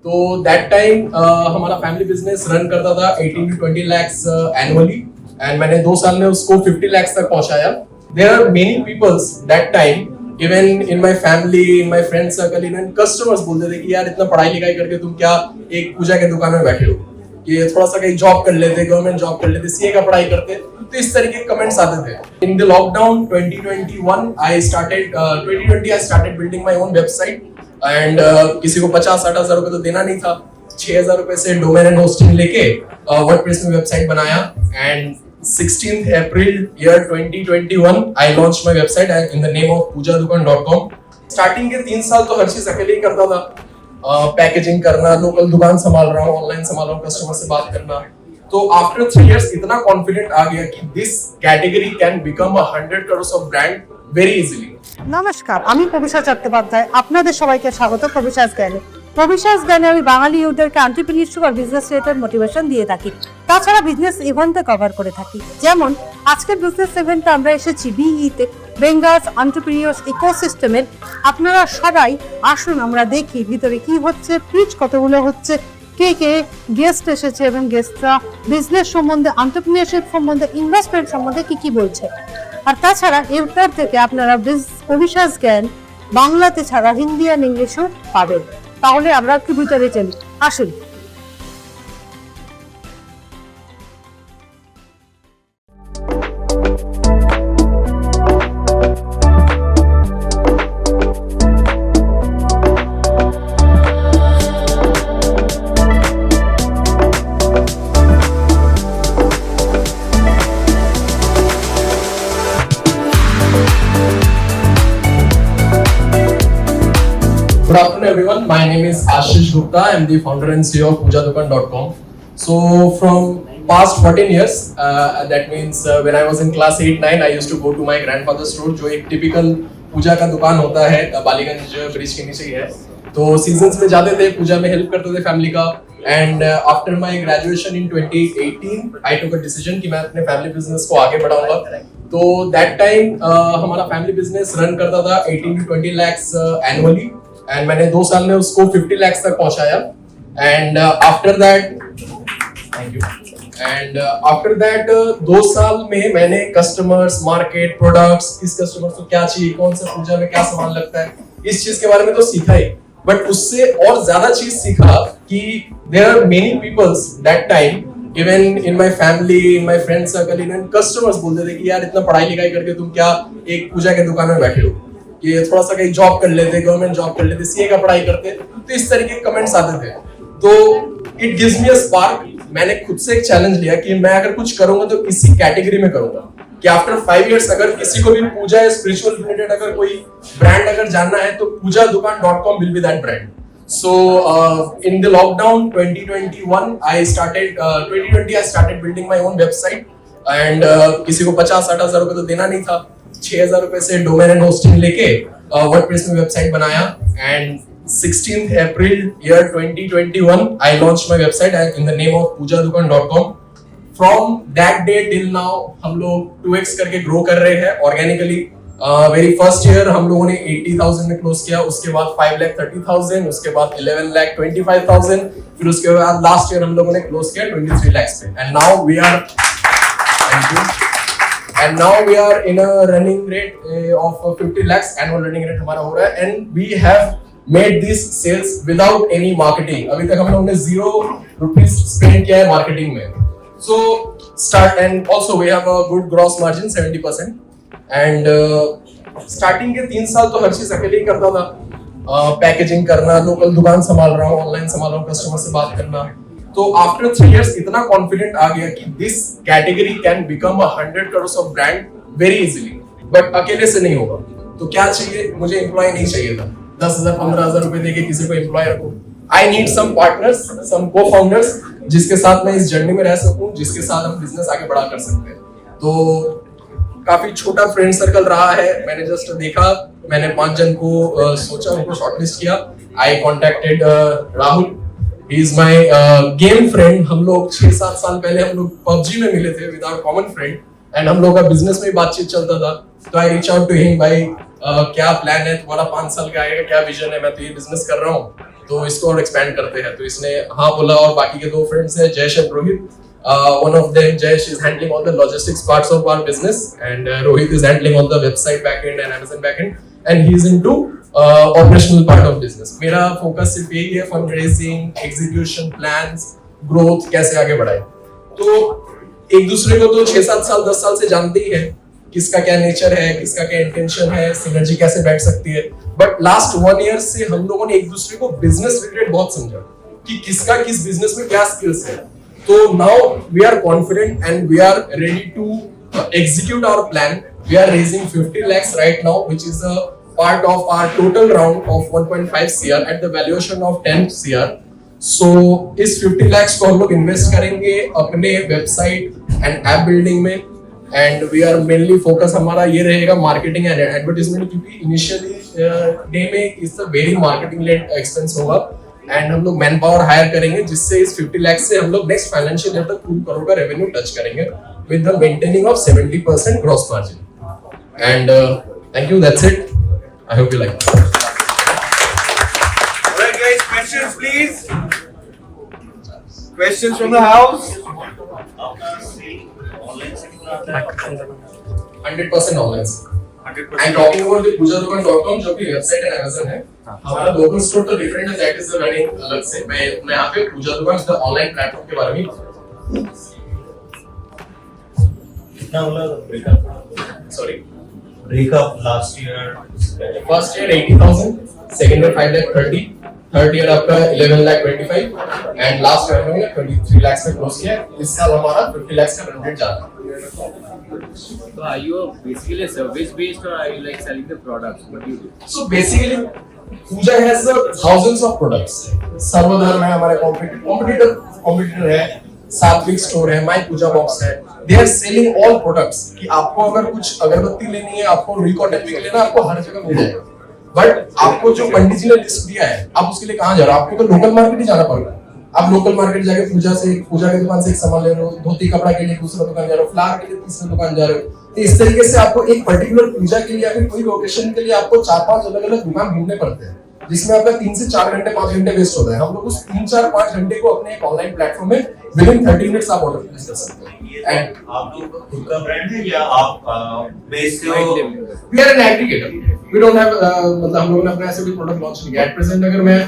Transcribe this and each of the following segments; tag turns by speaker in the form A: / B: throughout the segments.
A: तो that time हमारा family business run करता था 18 to 20 lakhs एनुअली एंड मैंने 2 साल में उसको 50 lakhs तक पहुंचाया. There are many peoples that time, even in my family, in my friend circle, even customers बोलते थे कि यार इतना पढ़ाई लिखाई करके तुम क्या एक पूजा के दुकान में बैठे हो, कि थोड़ा सा कहीं जॉब कर लेते, गवर्नमेंट जॉब कर लेते, सीए का पढ़ाई करते. तो इस तरीके के कमेंट्स आते थे. In the lockdown 2021 I started building my own website and किसी को 50-60 हजार रुपए तो देना नहीं था. 6,000 रुपए से डोमेन एंड होस्टिंग लेके वर्डप्रेस में वेबसाइट बनाया and 16th April year 2021 I launched my website in the name of pujadukan.com. Starting के 3 साल तो हर चीज अकेले ही करता था. पैकेजिंग करना, लोकल दुकान संभाल रहा हूँ, ऑनलाइन संभाल रहा हूँ, कस्टमर से बात करना. तो आफ्टर 3 years इतना कॉन्फिडेंट आ गया कि this category can become 100 crores of brand very easily.
B: নমস্কার, আমি প্রবিশা চট্টোপাধ্যায়। আপনাদের সবাইকে স্বাগত প্রবিশাস জ্ঞানে। প্রবিশাস জ্ঞানে আমি বাঙালি ইউথদেরকে এন্টারপ্রেনিউরশিপ আর বিজনেস রিলেটেড মোটিভেশন দিয়ে থাকি। তাছাড়া বিজনেস ইভেন্টে কভার করে থাকি। যেমন আজকের বিজনেস ইভেন্টে আমরা এসেছি বিইতে, বেঙ্গালস এন্টারপ্রেনিউরস ইকোসিস্টেমের। আপনারা সবাই আসুন আমরা দেখি ভিতরে কি হচ্ছে, পিচ কতগুলো হচ্ছে, কে কে গেস্ট এসেছে এবং গেস্টরা বিজনেস সম্বন্ধে, এন্টারপ্রেনিউরশিপ সম্বন্ধে, ইনভেস্টমেন্ট সম্বন্ধে কি বলছে। আর তাছাড়া এরপর থেকে আপনারা প্রবিশাস জ্ঞান বাংলাতে ছাড়া হিন্দি আর ইংলিশও পাবেন। তাহলে আমরা একটু ভিতরে চলি, আসুন।
A: Good afternoon everyone, my name is Ashish Gupta. I am the founder and CEO of pujadukan.com. So from past 14 years, that means when I was in class 8-9 I used to go to my grandfather's store, जो एक typical पूजा का दुकान होता है Ballygunge bridge के नीचे ही है. तो सीजन्स में जाते थे, पूजा में हेल्प करते थे फैमिली का. And after my graduation in 2018 I took a decision कि मैं अपने फैमिली बिजनेस को आगे बढ़ाऊंगा. तो दैट टाइम हमारा फैमिली बिजनेस रन करता था 18 to 20 lakhs एनुअली एंड मैंने 2 साल में उसको 50 lakhs तक पहुंचाया. एंड आफ्टर दैट 2 साल में मैंने कस्टमर्स, मार्केट, प्रोडक्ट्स, किस कस्टमर को क्या चाहिए, कौन सा पूजा में क्या सामान लगता है, इस चीज के बारे में तो सीखा ही. बट उससे और ज्यादा चीज सीखा कि there are many peoples that time, even in my family, in my friend circle, even customers बोलते थे कि यार इतना पढ़ाई लिखाई करके तुम क्या एक पूजा के दुकान में बैठे हो, कि थोड़ा सा कहीं जॉब कर लेते, गवर्नमेंट जॉब कर लेते, सीए का पढ़ाई करते. तो इस तरीके के कमेंट्स आते थे. तो it gives me a spark. मैंने खुद से एक चैलेंज लिया कि मैं अगर कुछ करूंगा तो इसी कैटेगरी में करूंगा, कि आफ्टर 5 years अगर किसी को भी पूजा या स्पिरिचुअल रिलेटेड अगर कोई ब्रांड अगर जानना है तो pujadukan.com will be that brand. So in the lockdown 2020 I started building my own website and किसी को 50-60 हजार रुपए तो देना नहीं था. 6,000 रुपए से डोमेन एंड होस्टिंग लेके वर्डप्रेस में वेबसाइट बनाया and 16th April year 2021 I launched my website in the name of pujadukan.com. From that day till now हम लोग 2x करके ग्रो कर रहे हैं ऑर्गेनिकली. वेरी फर्स्ट ईयर हम लोगों ने 80,000 में क्लोज किया, उसके बाद 5,30,000, उसके बाद 11,25,000, फिर उसके बाद लास्ट ईयर हम लोगों ने क्लोज किया 23 lakhs पे. And now we are in a running rate of 50 lakhs annual running rate हमारा हो रहा है and we have made these sales without any marketing. अभी तक हम लोगों ने 0 rupees spend किया है मार्केटिंग में. So start and also we have a good gross margin 70% and starting के 3 साल तो हर चीज अकेले ही करता था. पैकेजिंग करना, लोकल दुकान संभाल रहा हूँ, ऑनलाइन संभाल रहा हूँ, कस्टमर से बात करना. तो आफ्टर 3 years इतना कॉन्फिडेंट आ गया कि this category can become 100 crores of brand very easily. But अकेले से नहीं होगा. तो क्या चाहिए, मुझे एम्प्लॉय नहीं चाहिए था 10,000-15,000 रुपए देके किसी को एम्प्लॉय रखो. I need some partners, some co-founders जिसके साथ मैं इस जर्नी में रह सकूं, जिसके साथ हम बिजनेस आगे बढ़ा कर सकते हैं. तो काफी छोटा फ्रेंड सर्कल रहा है. मैंने जस्ट देखा, मैंने 5 जन को सोचा, उनको शॉर्टलिस्ट किया. I contacted Rahul, he is my game friend. हम लोग 6-7 साल पहले हम लोग पबजी में मिले थे with our common friend and हम लोग का बिजनेस में बातचीत चलता था. तो I reach out to him, भाई क्या प्लान है तुम्हारा, 5 साल का आएगा, क्या विजन है, मैं तो ये बिजनेस कर रहा हूँ. तो इसको और एक्सपैंड करते हैं। तो इसने हाँ बोला और बाकी के 2 फ्रेंड्स हैं Jayesh and Rohit. One of them, Jayesh, is handling all the logistics parts of our business, and Rohit is handling all the website backend and Amazon backend, and he is into operational part of business. मेरा focus सिर्फ यही है, fundraising, execution plans, growth कैसे आगे बढ़ाए। तो एक दूसरे को तो 6-7 साल 10 साल से जानते ही है, किसका क्या नेचर है, किसका क्या इंटेंशन है, सिनर्जी कैसे बैठ सकती है। बट लास्ट 1 ईयर से हम लोगों ने एक दूसरे को बिजनेस रिलेटेड बहुत समझा कि किसका किस बिजनेस में क्या स्किल्स है। So now we are confident and we are ready to execute our plan. We are raising 50 lakhs right now, which is a part of our total round of 1.5 CR at the valuation of 10 CR. So इस 50 lakhs को हम लोग invest करेंगे अपने website and app building में, and we are mainly focus हमारा ये रहेगा मार्केटिंग एंड एडवर्टाइजमेंट, क्योंकि इनिशियली डे में इस वेरी मार्केटिंग लेड एक्सपेंस होगा, एंड हम लोग मैन पावर हायर करेंगे जिससे इस 50 लाख से हम लोग नेक्स्ट फाइनेंशियल ईयर तक 2 करोड़ का रेवेन्यू टच करेंगे with the maintaining of 70% gross margin. And thank you, that's it, I hope you like.
C: Alright guys, questions please. Questions from the house.
A: 100% online. I'm talking about the pujadukan.com जो कि website है Amazon है। हमारा local store तो different है, that is the running अलग से। मैं यहाँ पे पूजा दुकान द ऑनलाइन प्लेटफॉर्म के बारे में
D: कितना होला breakup?
A: Sorry,
D: breakup last year
A: first year 80,000, second year 5 lakh 30, third year आपका 11 लाख 25, एंड लास्ट ईयर हमने 23 लाख से क्लोज किया। इस साल हमारा 50 लाख का रन रेट जा रहा है।
E: So are you basically service based or are you like selling the products? What do you do?
A: So basically, Pooja has thousands of products. सर्वधर्म है हमारे कॉम्पिटिटर है, सात्विक स्टोर है, माय पूजा बॉक्स है। They are selling all products कि आपको अगर कुछ अगरबत्ती लेनी है, आपको रिकॉर्डिंग लेना, आपको हर जगह मिल जाएगा। बट आपको जो पंडित जी ने लिस्ट दिया है, आप उसके लिए कहाँ जा रहे हो? आपको तो लोकल मार्केट ही जाना पड़ेगा। आप लोकल मार्केट जाके पूजा की दुकान से एक सामान ले रहे हो, धोती कपड़ा के लिए दूसरा दुकान जा रहे हो, फ्लावर के लिए तीसरा दुकान जा रहे हो। तो इस तरीके से आपको एक पर्टिकुलर पूजा के लिए या फिर कोई ओकेशन के लिए आपको 4-5 अलग-अलग दुकान ढूंढने पड़ते हैं, जिसमें आपका 3 से 4 घंटे 5 घंटे वेस्ट होता है। हम लोग उस 3-4-5 घंटे को अपने एक ऑनलाइन प्लेटफॉर्म में विदिन 30 मिनट्स आप ऑर्डर प्लेस कर सकते हैं। एंड
D: आप लोग खुद का ब्रांड है या आप बेचते हो?
A: We are an aggregator, we don't have मतलब हम लोगों ने अपना ऐसे कोई प्रोडक्ट लॉन्च नहीं किया एट प्रेजेंट। अगर मैं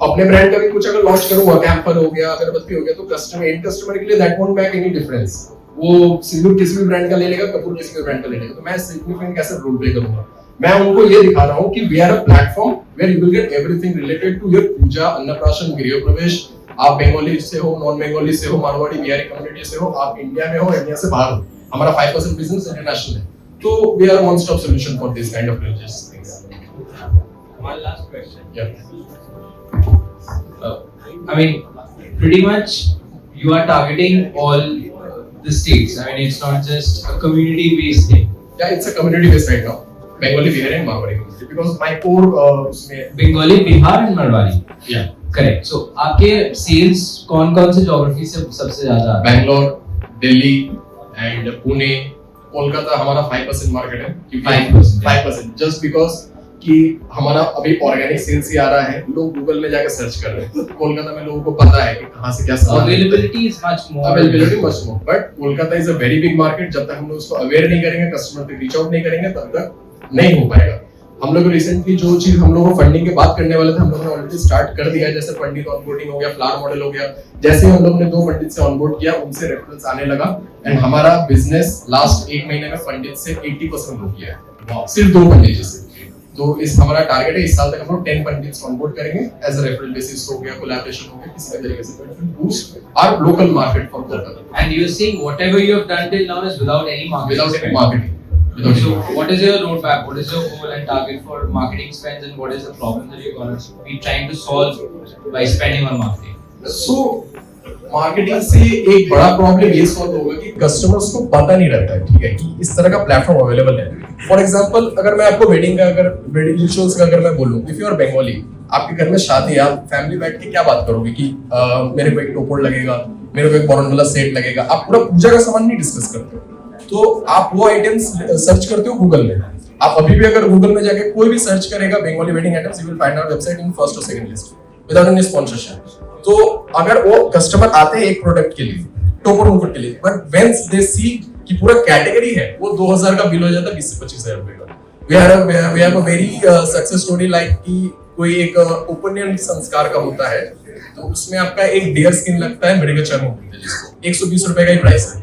A: अपने ब्रांड का भी कुछ अगर लॉन्च करूंगा, कैंपर हो गया, अगरबत्ती हो गया, तो कस्टमर एंड कस्टमर के लिए that won't make any difference. वो सिंदूर किसी भी ब्रांड का ले लेगा, कपूर किसी भी ब्रांड का ले लेगा, तो मैं सिग्निफिकेंट कैसे रोल प्ले करूंगा? मैं उनको ये दिखा रहा हूं कि we are a platform where you will get everything related to your puja, annaprashan, griha pravesh. आप बंगाली से हो, नॉन बंगाली से हो, मारवाड़ी बिहारी कम्युनिटी से हो, आप इंडिया में हो, इंडिया से बाहर हो, हमारा 5% बिजनेस इंटरनेशनल है। तो we are one stop solution for this kind of religious things.
E: One last question.
A: Yeah.
E: I mean, pretty much you are targeting all the states. I mean, it's not just a community-based thing.
A: Yeah, it's a community based right now. Bengali, Bihar and Marwari community because my core
E: Bengali, Bihar and Marwari.
A: yeah,
E: Correct. So, आपके sales कौन-कौन से geography से सबसे ज़्यादा आते हैं?
A: Bangalore, Delhi and Pune, Kolkata हमारा 5% market है। 5% just because कि हमारा अभी ऑर्गेनिक सेल्स ही आ रहा है, लोग गूगल में जाकर सर्च कर रहे हैं। कोलकाता में लोगों को पता है कि कहाँ से क्या सामान
E: Availability is much more.
A: Availability much more, but Kolkata is a very big market. जब तक हम लोग उसको अवेयर नहीं करेंगे, कस्टमर तक रीच आउट नहीं करेंगे, तब तक नहीं हो पाएगा। हम लोग रिसेंटली जो चीज हम लोगों को फंडिंग के बात करने वाले थे, हम लोगों ने ऑलरेडी स्टार्ट कर दिया है। जैसे पंडित ऑनबोर्डिंग हो गया, फ्लावर मॉडल हो गया। जैसे ही हम लोगों ने 2 पंडित से ऑनबोर्ड किया, उनसे रेफरेंस आने लगा एंड हमारा बिजनेस लास्ट 1 महीने में पंडित से 80% हो गया है, सिर्फ 2 पंडित से। तो इस हमारा टारगेट है इस साल तक हम लोग 10 पंडित्स ऑनबोर्ड करेंगे एज अ रेफरल बेसिस हो गया, कोलैबोरेशन हो गया, किसी भी तरीके से to boost our local market for Kolkata.
E: And you're saying whatever you have done till now is without any marketing.
A: Without any
E: spend.
A: marketing.
E: So, what is your roadmap? What is your goal and target for marketing spends, and what is the problem that you're going to be trying to solve by spending on marketing?
A: So marketing से एक बड़ा problem ये solve होगा कि customers को पता नहीं रहता है, ठीक है, कि इस तरह का प्लेटफॉर्म अवेलेबल है। फॉर एग्जांपल, अगर मैं आपको वेडिंग रिचुअल्स का अगर मैं बोलूं, इफ यू आर बंगाली, आपके घर में शादी है, आप फैमिली बैठ के क्या बात करोगे कि मेरे को एक टोपोर लगेगा, मेरे को एक बॉर्न वाला सेट लगेगा। आप पूरा पूजा का सामान नहीं डिस्कस करते हो, तो आप वो आइटम्स सर्च करते हो गूगल में। आप अभी भी अगर गूगल में जाके कोई भी सर्च करेगा Bengali wedding items, you will find our website in first और second list. Without any sponsorship. तो अगर वो कस्टमर आते हैं एक प्रोडक्ट के लिए, टोपर मुकुट के लिए, बट वेंस दे सी कि पूरा कैटेगरी है, वो 2000 का बिल हो जाता है 20 से 25 हजार रुपए का। we have a very success story like कि कोई एक उपनयन संस्कार का होता है, तो उसमें आपका एक डेयर स्किन लगता है, मेडिकल चर्म होता है, जिसको 120 रुपए का ही प्राइस है।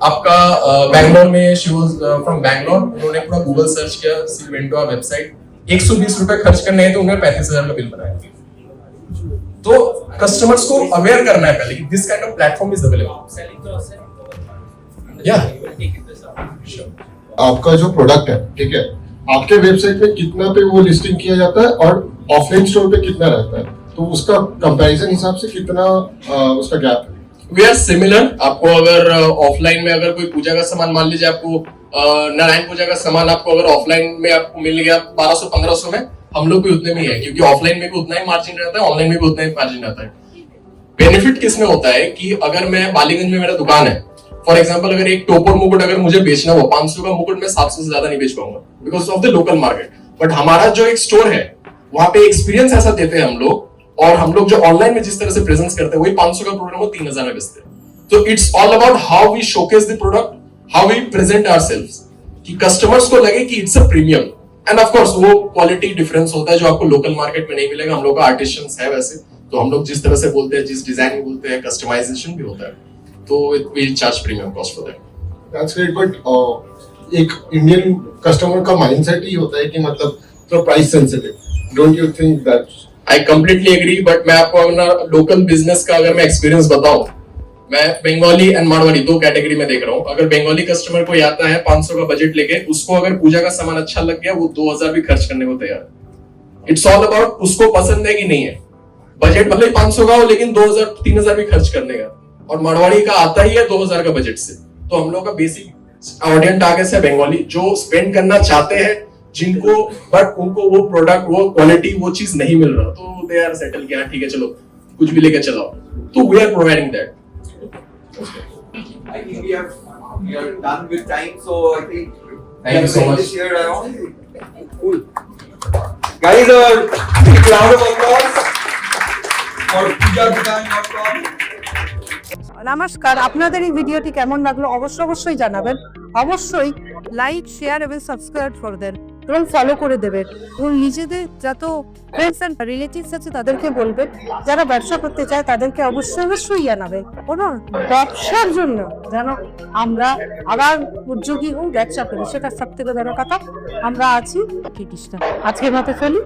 A: आपका बैंगलोर में, शी वाज फ्रॉम बैंगलोर, उन्होंने पूरा गूगल सर्च किया, she went to our website, 120 रुपए खर्च करने हैं तो उन्होंने 35,000 का बिल बनाया। तो कस्टमर्स को अवेयर करना है पहले कि this kind of platform is available. या
F: आपका जो प्रोडक्ट है, ठीक है, आपके वेबसाइट पे कितना पे वो लिस्टिंग किया जाता है और ऑफलाइन स्टोर पे कितना रहता है, तो उसका कंपैरिजन हिसाब से कितना उसका गैप है?
A: We are similar. आपको अगर ऑफलाइन में अगर कोई पूजा का सामान, मान लीजिए आपको नारायण पूजा का सामान आपको अगर ऑफलाइन में आपको मिल गया 1200-1500 में, हम लोग भी उतने में ही है, क्योंकि ऑफलाइन में भी उतना ही मार्जिन रहता है, ऑनलाइन में भी उतना ही मार्जिन रहता है। बेनिफिट किसमें होता है कि अगर मैं बालीगंज में मेरा दुकान है, फॉर एग्जाम्पल अगर एक टोपर मुकुट अगर मुझे बेचना हो 500 का मुकुट, मैं 700 से ज्यादा नहीं बेच पाऊंगा because of the local market. But हमारा जो एक स्टोर है वहां पे एक्सपीरियंस ऐसा देते हैं हम लोग, और हम लोग जो ऑनलाइन में जिस तरह से प्रेजेंस करते हैं वही 500 का प्रोडक्ट वो 3000 में बेचते हैं। तो it's all about how we showcase the product, how we present ourselves, कि कस्टमर्स को लगे कि it's a premium. And of course वो क्वालिटी डिफरेंस होता है जो आपको लोकल मार्केट में नहीं मिलेगा। हम लोग का आर्टिशियंस है वैसे, तो हम लोग जिस तरह से बोलते हैं, जिस डिजाइन में बोलते हैं, कस्टमाइजेशन भी होता है, तो it will charge premium cost for that.
F: That's great. But एक इंडियन कस्टमर का माइंडसेट ही होता है कि मतलब तो price sensitive, don't you think that?
A: I completely agree, but मैं आपको अपना लोकल बिजनेस का अगर मैं एक्सपीरियंस बताऊं, मैं बंगाली एंड मारवाड़ी 2 कैटेगरी में देख रहा हूं। अगर बंगाली कस्टमर कोई आता है 500 का बजट लेके, उसको अगर पूजा का सामान अच्छा लग गया, वो 2000 भी खर्च करने को तैयार है। इट्स ऑल अबाउट उसको पसंद है कि नहीं है। बजट भले 500 का हो, लेकिन 2000-3000 भी खर्च करने का। और मारवाड़ी का आता ही है 2000 का बजट से। तो हम लोग का बेसिक ऑडियंस टारगेट है बंगाली, जो स्पेंड करना चाहते हैं, जिनको बट उनको वो प्रोडक्ट, वो क्वालिटी, वो चीज नहीं मिल रहा, तो दे आर सेटल किया, ठीक है चलो कुछ भी लेके चलाओ। तो we are providing that.
C: I think we are done with time, so I think
A: Thank you so much.
C: this year around. Cool. Guys, big round of applause for pujadukan.com.
B: নমস্কার, আপনাদের এই ভিডিওটি কেমন লাগলো অবশ্যই জানাবেন। অবশ্যই লাইক, শেয়ার এবং সাবস্ক্রাইব করে দেন এবং ফলো করে দেবেন, এবং নিজেদের যত ফ্রেন্ডস অ্যান্ড রিলেটিভস আছে তাদেরকে বলবেন, যারা ব্যবসা করতে চায় তাদেরকে অবশ্যই জানাবেন। কোনো ব্যবসার জন্য যেন আমরা আবার উদ্যোগী হই, ব্যবসা করি, সেটা সব থেকে বড় কথা। আমরা আছি কৃষ্ণ। আজকের মতো চলি।